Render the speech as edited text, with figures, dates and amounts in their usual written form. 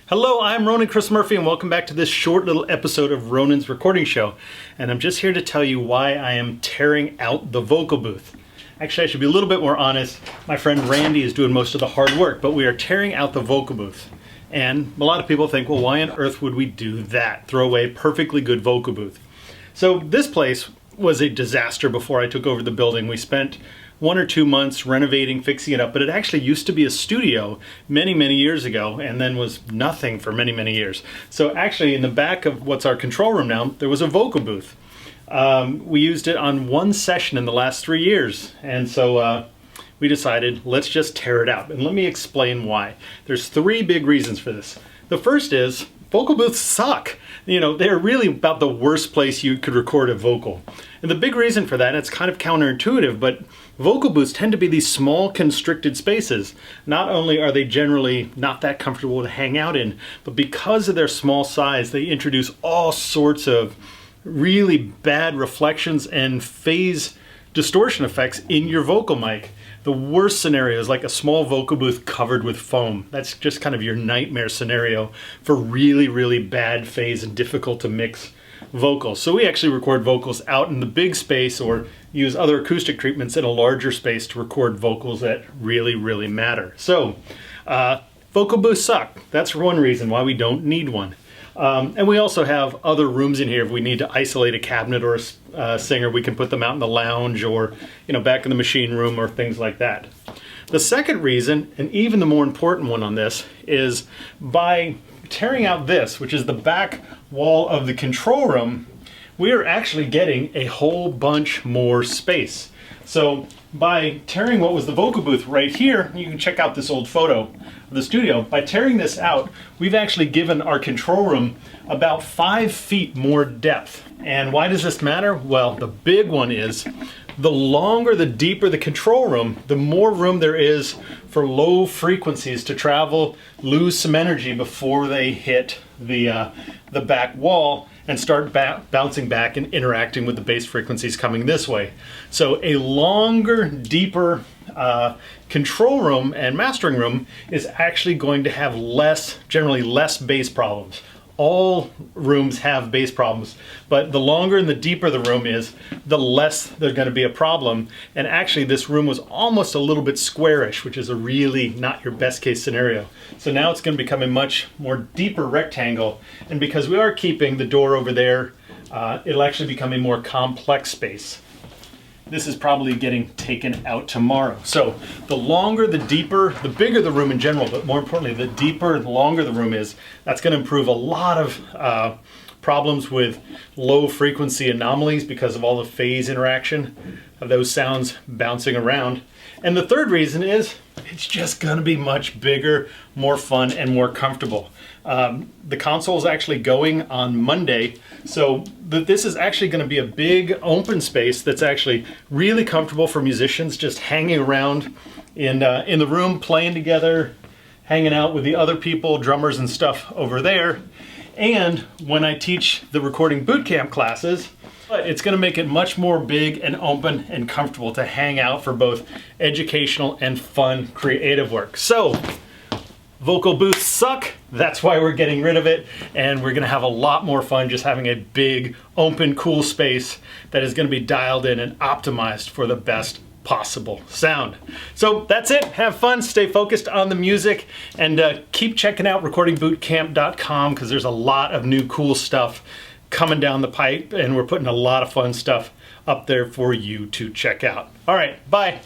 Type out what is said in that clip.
Hello, I'm Ronan Chris Murphy and welcome back to this short little episode of Ronan's Recording Show. And I'm just here to tell you why I am tearing out the vocal booth. Actually, I should be a little bit more honest. My friend Randy is doing most of the hard work, but we are tearing out the vocal booth. And a lot of people think, well, why on earth would we do that? Throw away a perfectly good vocal booth. So this place was a disaster before I took over the building. We spent 1 or 2 months renovating, fixing it up, but it actually used to be a studio many years ago and then was nothing for many years. So actually in the back of what's our control room now, there was a vocal booth. We used it on one session in the last 3 years, and so we decided let's just tear it out. And let me explain why. There's 3 big reasons for this. The first is vocal booths suck. You know, they're really about the worst place you could record a vocal. And the big reason for that, it's kind of counterintuitive, but vocal booths tend to be these small constricted spaces. Not only are they generally not that comfortable to hang out in, but because of their small size, they introduce all sorts of really bad reflections and phase distortion effects in your vocal mic. The worst scenario is like a small vocal booth covered with foam. That's just kind of your nightmare scenario for really bad phase and difficult to mix vocals. So we actually record vocals out in the big space or use other acoustic treatments in a larger space to record vocals that really matter. So vocal booths suck. That's one reason why we don't need one. And we also have other rooms in here. If we need to isolate a cabinet or a singer, we can put them out in the lounge or, you know, back in the machine room or things like that. The second reason, and even the more important one on this, is by tearing out this, which is the back wall of the control room, we are actually getting a whole bunch more space. So by tearing what was the vocal booth right here, you can check out this old photo of the studio. By tearing this out, we've actually given our control room about 5 feet more depth. And why does this matter? Well, the big one is the longer, the deeper the control room, the more room there is for low frequencies to travel, lose some energy before they hit the back wall and start bouncing back and interacting with the bass frequencies coming this way. So a longer, deeper control room and mastering room is actually going to have generally less bass problems. All rooms have bass problems, but the longer and the deeper the room is, the less there's going to be a problem. And actually this room was almost a little bit squarish, which is a really not your best case scenario. So now it's going to become a much more deeper rectangle, and because we are keeping the door over there, it'll actually become a more complex space. This is probably getting taken out tomorrow. So the longer, the deeper, the bigger the room in general, but more importantly, the deeper, the longer the room is, that's going to improve a lot of problems with low frequency anomalies because of all the phase interaction of those sounds bouncing around. And the third reason is it's just going to be much bigger, more fun, and more comfortable. The console is actually going on Monday, so this is actually going to be a big open space that's actually really comfortable for musicians just hanging around in the room, playing together, hanging out with the other people, drummers and stuff over there. And when I teach the recording bootcamp classes, it's going to make it much more big and open and comfortable to hang out for both educational and fun creative work. So vocal booths suck. That's why we're getting rid of it. And we're going to have a lot more fun just having a big, open, cool space that is going to be dialed in and optimized for the best possible sound. So that's it. Have fun, stay focused on the music, and keep checking out recordingbootcamp.com because there's a lot of new cool stuff coming down the pipe, and we're putting a lot of fun stuff up there for you to check out. All right, bye.